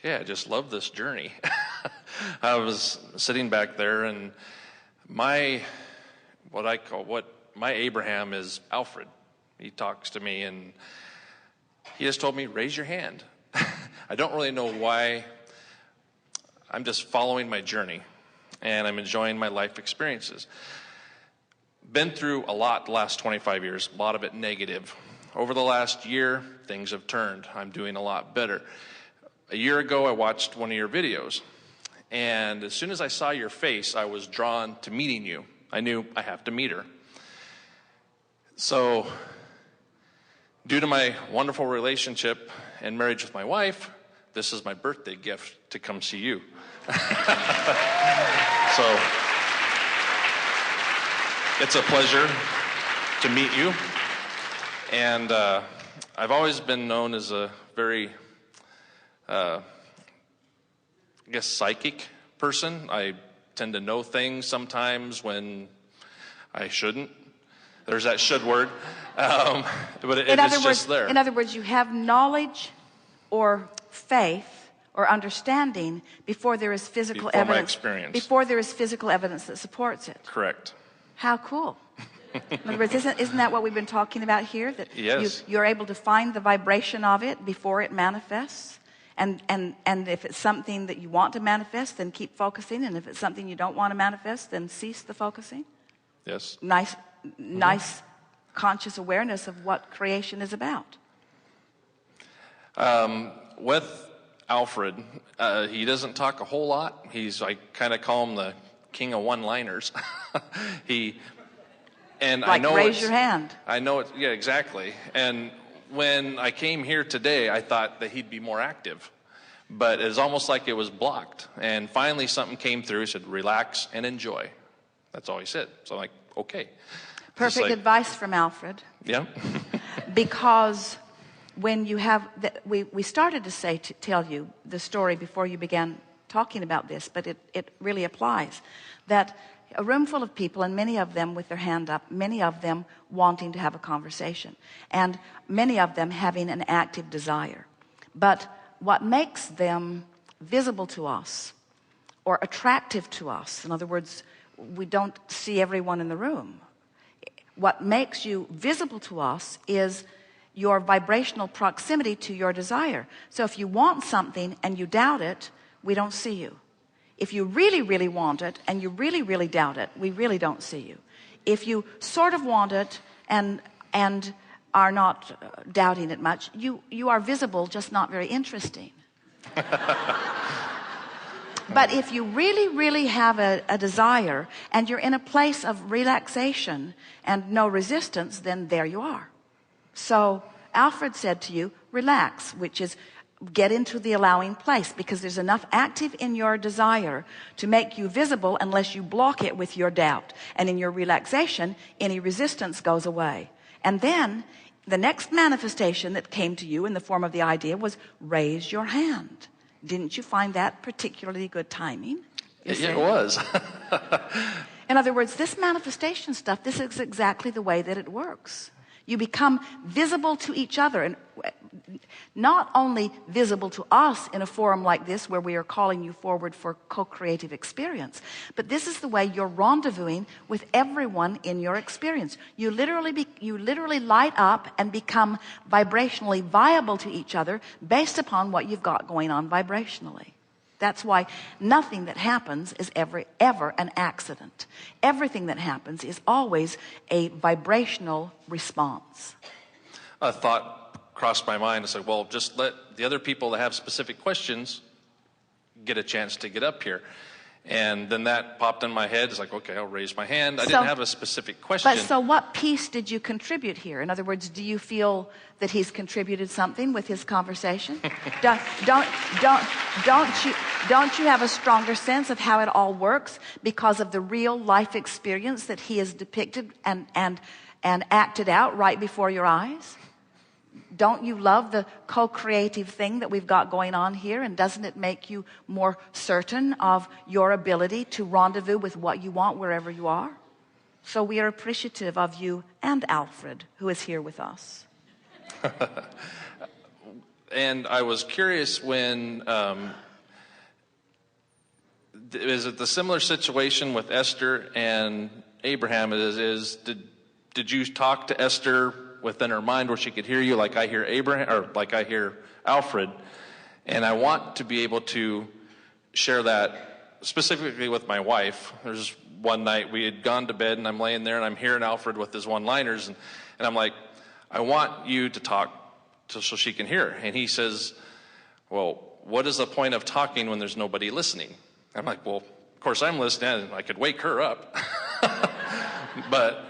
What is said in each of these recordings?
yeah, I just love this journey. I was sitting back there, and my Abraham is Alfred. He talks to me, and he just told me, raise your hand. I don't really know why. I'm just following my journey, and I'm enjoying my life experiences. Been through a lot the last 25 years, a lot of it negative. Over the last year, things have turned. I'm doing a lot better. A year ago, I watched one of your videos, and as soon as I saw your face, I was drawn to meeting you. I knew I have to meet her. So, due to my wonderful relationship and marriage with my wife, this is my birthday gift to come see you. So, it's a pleasure to meet you. And I've always been known as a very, psychic person. I tend to know things sometimes when I shouldn't. There's that should word. But it's just there. In other words, you have knowledge or faith or understanding before there is physical evidence. Before my experience. Before there is physical evidence that supports it. Correct. How cool. In other words, isn't that what we've been talking about here? That yes. you're able to find the vibration of it before it manifests. And if it's something that you want to manifest, then keep focusing. And if it's something you don't want to manifest, then cease the focusing. Yes. Nice conscious awareness of what creation is about. With Alfred, he doesn't talk a whole lot. I kind of call him the king of one-liners. I know raise your hand. I know it. Yeah, exactly. And when I came here today, I thought that he'd be more active, but it's almost like it was blocked. And finally, something came through. He said, "Relax and enjoy." That's all he said. So I'm like, okay. Perfect advice from Alfred. Yeah. Because when you have, we started to tell you the story before you began talking about this, but it really applies. That a room full of people, and many of them with their hand up, many of them wanting to have a conversation, and many of them having an active desire. But what makes them visible to us or attractive to us, in other words, we don't see everyone in the room. What makes you visible to us is your vibrational proximity to your desire. So if you want something and you doubt it, we don't see you. If you really, really want it and you really, really doubt it, we really don't see you. If you sort of want it and are not doubting it much, you are visible, just not very interesting. But if you really, really have a desire and you're in a place of relaxation and no resistance, then there you are. So Alfred said to you, relax, which is get into the allowing place, because there's enough active in your desire to make you visible unless you block it with your doubt. And in your relaxation, any resistance goes away. And then the next manifestation that came to you in the form of the idea was raise your hand. Didn't you find that particularly good timing? Yeah, it was. In other words, this manifestation stuff, this is exactly the way that it works. You become visible to each other, and not only visible to us in a forum like this where we are calling you forward for co-creative experience, but this is the way you're rendezvousing with everyone in your experience. You literally light up and become vibrationally viable to each other based upon what you've got going on vibrationally. That's why nothing that happens is ever an accident. Everything that happens is always a vibrational response. A thought crossed my mind. I said, well, just let the other people that have specific questions get a chance to get up here. And then that popped in my head. It's like, okay, I'll raise my hand. I didn't have a specific question. But so what piece did you contribute here? In other words, do you feel that he's contributed something with his conversation? don't you have a stronger sense of how it all works because of the real life experience that he has depicted and acted out right before your eyes? Don't you love the co-creative thing that we've got going on here? And doesn't it make you more certain of your ability to rendezvous with what you want wherever you are? So we are appreciative of you and Alfred, who is here with us. And I was curious when, is it the similar situation with Esther and Abraham? Did you talk to Esther within her mind where she could hear you like I hear Abraham, or like I hear Alfred? And I want to be able to share that specifically with my wife. There's one night we had gone to bed and I'm laying there and I'm hearing Alfred with his one-liners, and I'm like, I want you to talk so she can hear. And he says, well, what is the point of talking when there's nobody listening? I'm like, well, of course I'm listening, and I could wake her up. But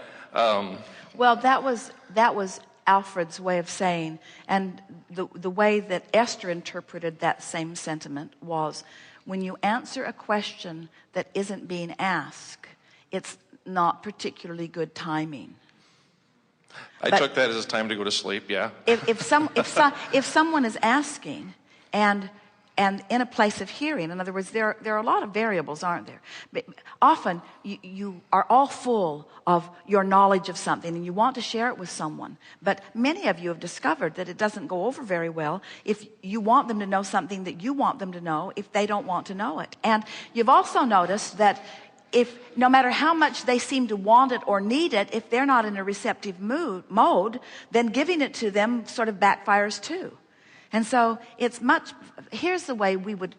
well, that was Alfred's way of saying, and the way that Esther interpreted that same sentiment was, when you answer a question that isn't being asked, it's not particularly good timing. I took that as time to go to sleep. Yeah. If someone is asking and in a place of hearing, in other words, there are a lot of variables, aren't there? But often you are all full of your knowledge of something and you want to share it with someone. But many of you have discovered that it doesn't go over very well if you want them to know something that you want them to know if they don't want to know it. And you've also noticed that if no matter how much they seem to want it or need it, if they're not in a receptive mode, then giving it to them sort of backfires too. And so here's the way we would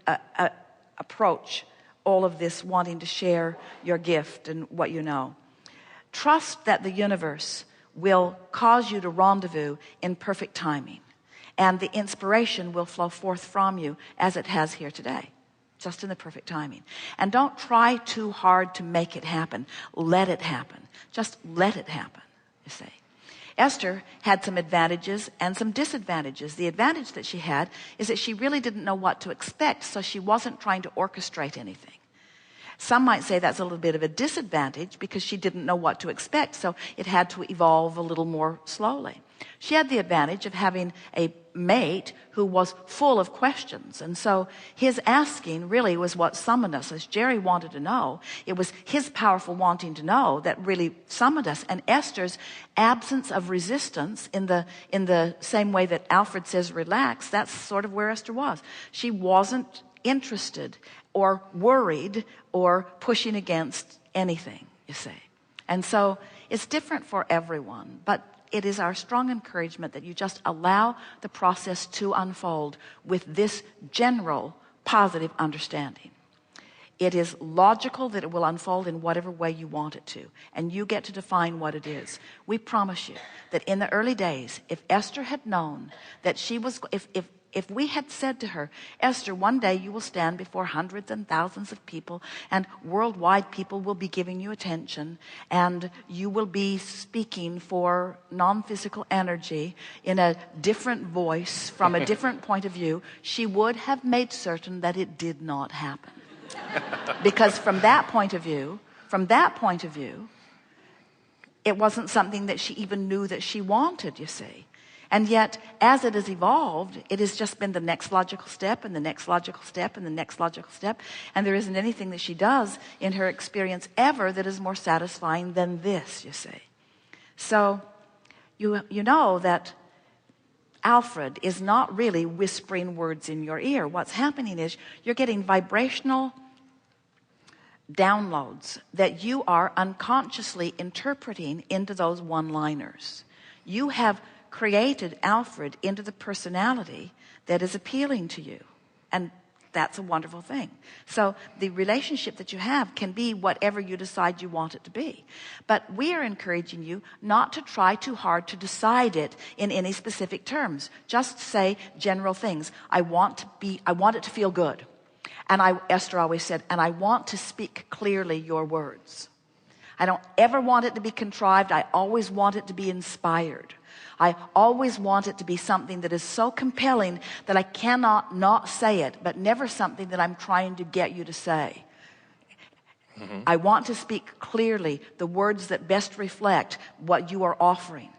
approach all of this, wanting to share your gift and what you know. Trust that the universe will cause you to rendezvous in perfect timing, and the inspiration will flow forth from you as it has here today, just in the perfect timing. And don't try too hard to make it happen. Let it happen. Just let it happen, you see. Esther had some advantages and some disadvantages. The advantage that she had is that she really didn't know what to expect, so she wasn't trying to orchestrate anything. Some might say that's a little bit of a disadvantage because she didn't know what to expect, so it had to evolve a little more slowly. She had the advantage of having a mate who was full of questions, and so his asking really was what summoned us. As Jerry wanted to know, it was his powerful wanting to know that really summoned us. And Esther's absence of resistance, in the same way that Alfred says relax, that's sort of where Esther was. She wasn't interested or worried or pushing against anything, you see. And so it's different for everyone, but it is our strong encouragement that you just allow the process to unfold with this general positive understanding. It is logical that it will unfold in whatever way you want it to, and you get to define what it is. We promise you that in the early days, if Esther had known that she was, if we had said to her, Esther, one day you will stand before hundreds and thousands of people, and worldwide people will be giving you attention, and you will be speaking for non-physical energy in a different voice from a different point of view, she would have made certain that it did not happen. Because from that point of view, it wasn't something that she even knew that she wanted, you see. And yet, as it has evolved, it has just been the next logical step and the next logical step and the next logical step. And there isn't anything that she does in her experience ever that is more satisfying than this, you see. So, you know that Alfred is not really whispering words in your ear. What's happening is you're getting vibrational downloads that you are unconsciously interpreting into those one-liners. You have created Alfred into the personality that is appealing to you, and that's a wonderful thing. So the relationship that you have can be whatever you decide you want it to be, but we are encouraging you not to try too hard to decide it in any specific terms. Just say general things. I want it to feel good, and Esther always said, and I want to speak clearly your words. I don't ever want it to be contrived. I always want it to be inspired. I always want it to be something that is so compelling that I cannot not say it, but never something that I'm trying to get you to say. Mm-hmm. I want to speak clearly the words that best reflect what you are offering.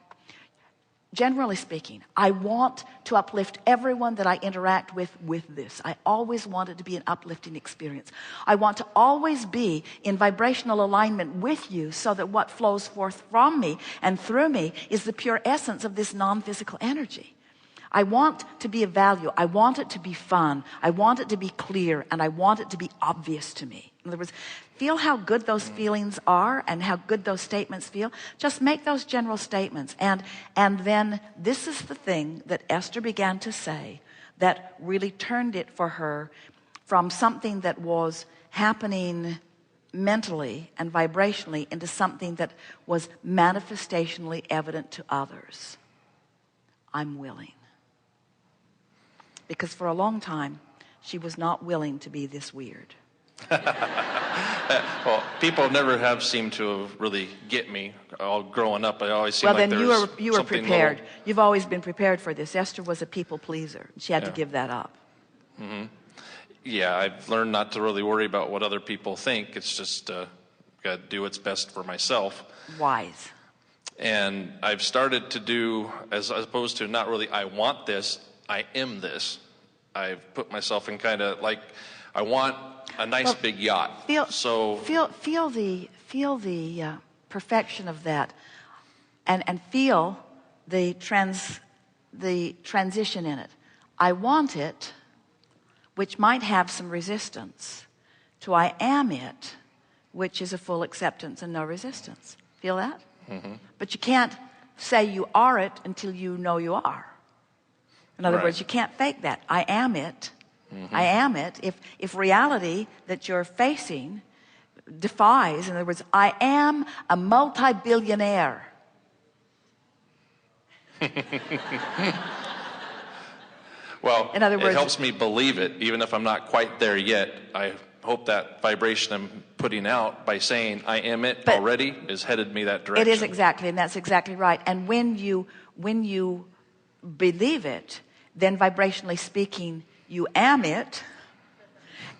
Generally speaking, I want to uplift everyone that I interact with this. I always want it to be an uplifting experience. I want to always be in vibrational alignment with you so that what flows forth from me and through me is the pure essence of this non-physical energy. I want to be of value. I want it to be fun. I want it to be clear, and I want it to be obvious to me. In other words, feel how good those feelings are and how good those statements feel. Just make those general statements. And then this is the thing that Esther began to say that really turned it for her from something that was happening mentally and vibrationally into something that was manifestationally evident to others. I'm willing. Because for a long time, she was not willing to be this weird. Well, people never have seemed to have really get me. All growing up, I always seemed like there was Well, then you were prepared. little... You've always been prepared for this. Esther was a people pleaser. She had to give that up. Mm-hmm. Yeah, I've learned not to really worry about what other people think. It's just got to do what's best for myself. Wise. And I've started to do, as opposed to not really, I want this, I am this. I've put myself in kind of like, I want a nice big yacht. Feel the perfection of that, and feel the transition in it. I want it, which might have some resistance, to I am it, which is a full acceptance and no resistance. Feel that? Mm-hmm. But you can't say you are it until you know you are. In other words, you can't fake that. I am it. Mm-hmm. I am it. If reality that you're facing defies, in other words, I am a multi-billionaire. Well, in other words, it helps me believe it, even if I'm not quite there yet. I hope that vibration I'm putting out by saying I am it already is headed me that direction. It is exactly, and that's exactly right. And when you believe it, then vibrationally speaking, you am it.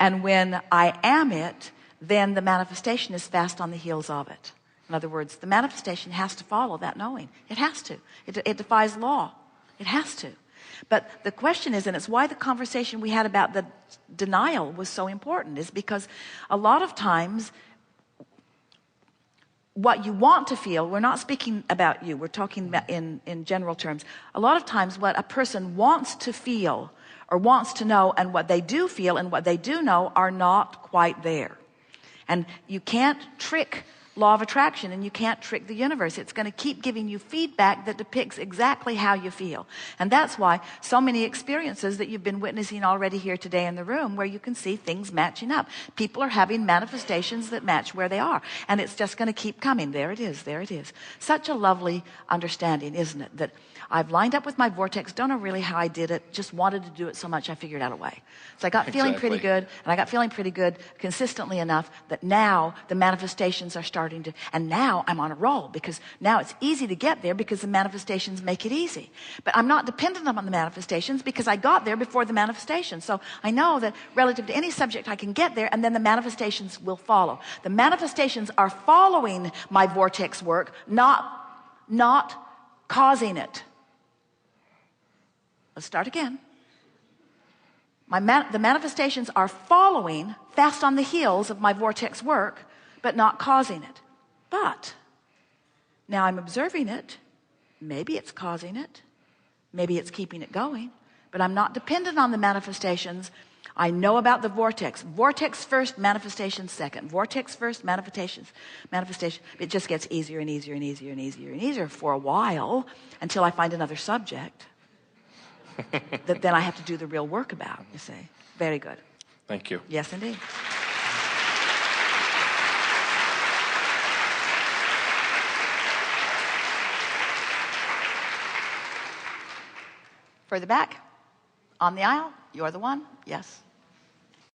And when I am it, then the manifestation is fast on the heels of it. In other words, the manifestation has to follow that knowing. It has to. It defies law. It has to. But the question is, and it's why the conversation we had about the denial was so important, is because a lot of times what you want to feel, we're not speaking about you, we're talking about in general terms. A lot of times what a person wants to feel or wants to know and what they do feel and what they do know are not quite there. And you can't trick law of attraction, and you can't trick the universe. It's going to keep giving you feedback that depicts exactly how you feel. And that's why so many experiences that you've been witnessing already here today in the room, where you can see things matching up. People are having manifestations that match where they are. And it's just going to keep coming. There it is. There it is. Such a lovely understanding, isn't it? That I've lined up with my vortex. Don't know really how I did it. Just wanted to do it so much I figured out a way. So I got feeling pretty good, and I got feeling pretty good consistently enough that now the manifestations are starting to, and now I'm on a roll, because now it's easy to get there because the manifestations make it easy. But I'm not dependent on the manifestations because I got there before the manifestation. So I know that relative to any subject I can get there, and then the manifestations will follow. The manifestations are following my vortex work, not causing it. Let's start again. The manifestations are following fast on the heels of my vortex work, but not causing it. But now I'm observing it. Maybe it's causing it. Maybe it's keeping it going. But I'm not dependent on the manifestations. I know about the vortex. Vortex first, manifestation second. Vortex first, manifestation. It just gets easier and easier and easier and easier and easier for a while until I find another subject that then I have to do the real work about, you see. Very good. Thank you. Yes, indeed. Further back, on the aisle, you're the one. Yes.